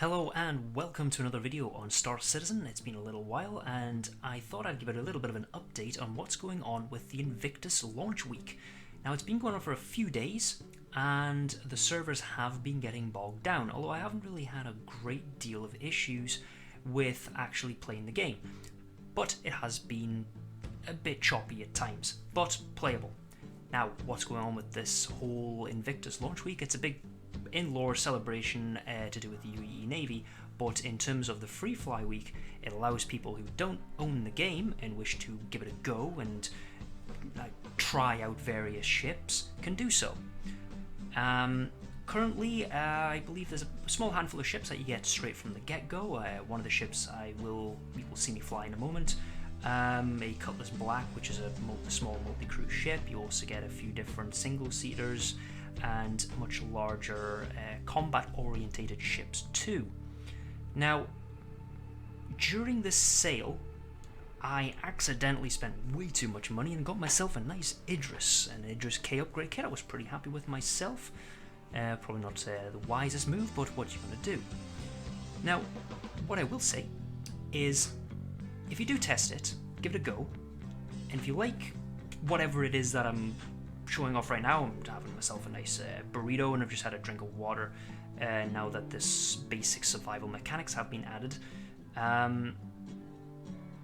Hello and welcome to another video on Starcitizen. It's been a little while and I thought I'd give it a little bit of an update on what's going on with the Invictus launch week. Now it's been going on for a few days and the servers have been getting bogged down, although I haven't really had a great deal of issues with actually playing the game. But it has been a bit choppy at times, but playable. Now what's going on with this whole Invictus launch week? It's a big in-lore celebration to do with the UEE Navy, but in terms of the Free Fly Week, it allows people who don't own the game and wish to give it a go and try out various ships can do so. Currently, I believe there's a small handful of ships that you get straight from the get-go. One of the ships you will see me fly in a moment. A Cutlass Black, which is a small multi-crew ship. You also get a few different single-seaters and much larger combat-orientated ships too. Now, during this sale, I accidentally spent way too much money and got myself a nice an Idris-K upgrade kit. I was pretty happy with myself. Probably not the wisest move, but what you going to do? Now, what I will say is, if you do test it, give it a go, and if you like whatever it is that I'm showing off right now, I'm having myself a nice burrito and I've just had a drink of water now that this basic survival mechanics have been added.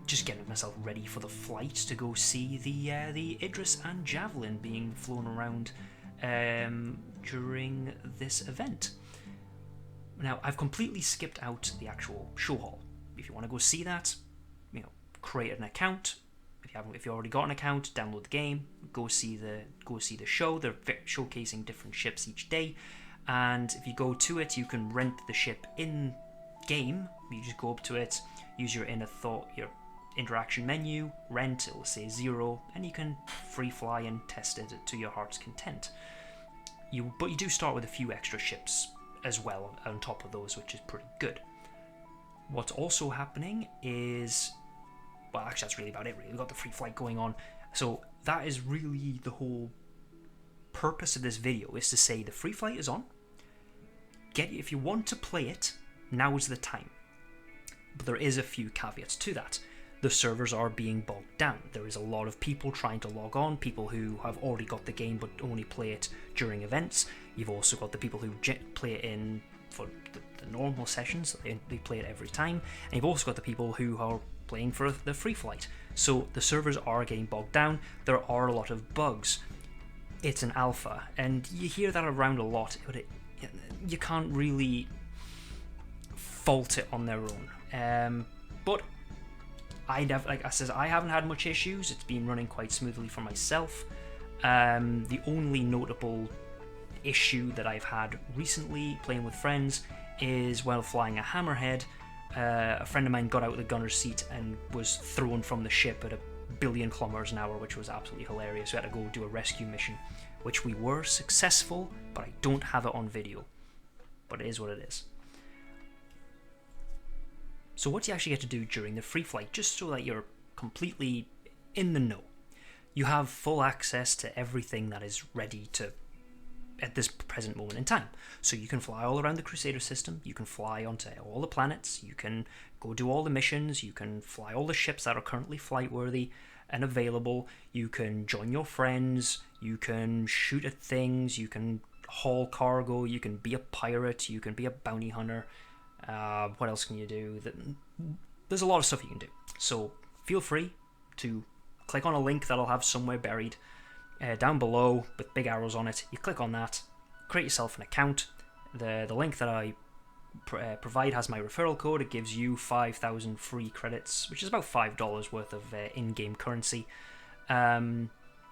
Just getting myself ready for the flight to go see the Idris and Javelin being flown around during this event. Now, I've completely skipped out the actual show hall. If you want to go see that, create an account. If you already got an account, download the game, go see the show. They're showcasing different ships each day, and if you go to it, you can rent the ship in game. You just go up to it, use your your interaction menu, rent. It will say 0, and you can free fly and test it to your heart's content. But you do start with a few extra ships as well on top of those, which is pretty good. What's also happening is, well, actually that's really about it really. We've got the free flight going on. So that is really the whole purpose of this video, is to say the free flight is on. If you want to play it, now is the time. But there is a few caveats to that. The servers are being bogged down. There is a lot of people trying to log on, people who have already got the game but only play it during events. You've also got the people who play it in for the normal sessions, so they play it every time. And you've also got the people who are playing for the free flight. So the servers are getting bogged down. There are a lot of bugs. It's an alpha, and you hear that around a lot, but you can't really fault it on their own. But like I said, I haven't had much issues. It's been running quite smoothly for myself. The only notable issue that I've had recently playing with friends is while flying a hammerhead. A friend of mine got out of the gunner's seat and was thrown from the ship at 1 billion kilometers an hour, which was absolutely hilarious. We had to go do a rescue mission, which we were successful, but I don't have it on video. But it is what it is. So what do you actually get to do during the free flight, just so that you're completely in the know? You have full access to everything that is ready to at this present moment in time. So you can fly all around the Crusader system, you can fly onto all the planets, you can go do all the missions, you can fly all the ships that are currently flight worthy and available, you can join your friends, you can shoot at things, you can haul cargo, you can be a pirate, you can be a bounty hunter. What else can you do? There's a lot of stuff you can do. So feel free to click on a link that I'll have somewhere buried down below with big arrows on it. You click on that, create yourself an account. The link that I provide has my referral code. It gives you 5,000 free credits, which is about $5 worth of in-game currency,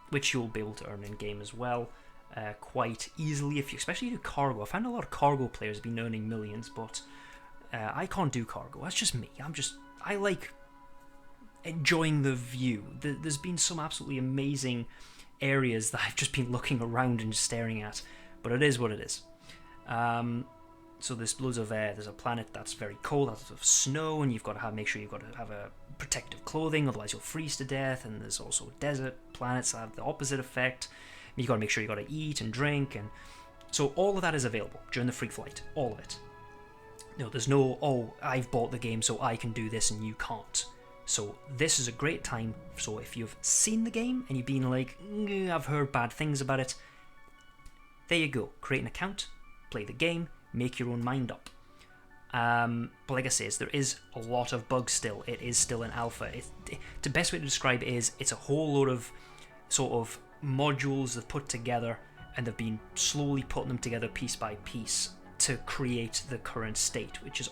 which you'll be able to earn in-game as well quite easily, especially if you do cargo. I found a lot of cargo players have been earning millions, but I can't do cargo. That's just me. I like enjoying the view. There's been some absolutely amazing areas that I've just been looking around and staring at, but it is what it is. So there's loads of there's a planet that's very cold, lots of snow, and you've got to make sure you've got to have a protective clothing, otherwise you'll freeze to death. And there's also desert planets that have the opposite effect. You've got to make sure you've got to eat and drink, and so all of that is available during the free flight, all of it. there's no, oh, I've bought the game so I can do this and you can't. So this is a great time. So if you've seen the game and you've been like, I've heard bad things about it, there you go. Create an account, play the game, make your own mind up. But like I say, there is a lot of bugs still. It is still an alpha. The best way to describe it is it's a whole load of sort of modules they've put together, and they've been slowly putting them together piece by piece to create the current state, which is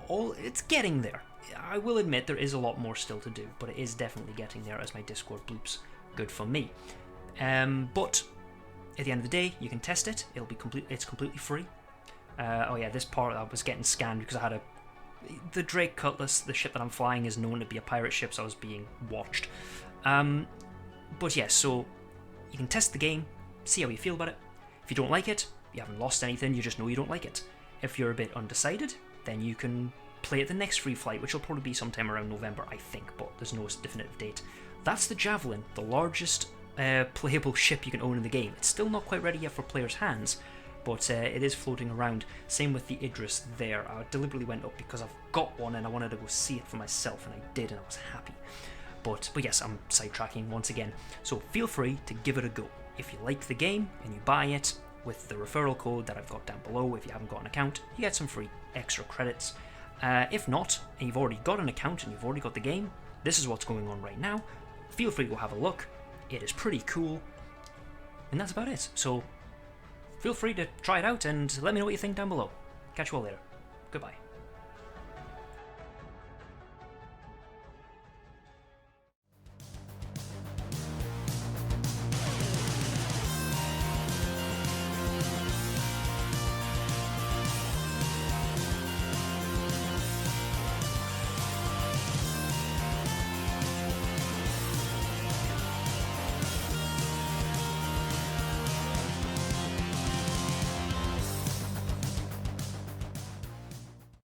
it's getting there. I will admit there is a lot more still to do, but it is definitely getting there, as my Discord bloops good for me. But at the end of the day, you can test it. It's completely free. Oh yeah, this part I was getting scanned because I had the Drake Cutlass, the ship that I'm flying, is known to be a pirate ship, so I was being watched. But yeah, so you can test the game, see how you feel about it. If you don't like it, you haven't lost anything, you just know you don't like it. If you're a bit undecided, then you can play at the next free flight, which will probably be sometime around November, I think, but there's no definitive date. That's the Javelin, the largest playable ship you can own in the game. It's still not quite ready yet for players' hands, but it is floating around. Same with the Idris there. I deliberately went up because I've got one and I wanted to go see it for myself, and I did, and I was happy. But yes, I'm sidetracking once again. So feel free to give it a go. If you like the game and you buy it with the referral code that I've got down below, if you haven't got an account, you get some free extra credits. If not, and you've already got an account and you've already got the game, this is what's going on right now. Feel free to go have a look. It is pretty cool. And that's about it. So feel free to try it out and let me know what you think down below. Catch you all later. Goodbye.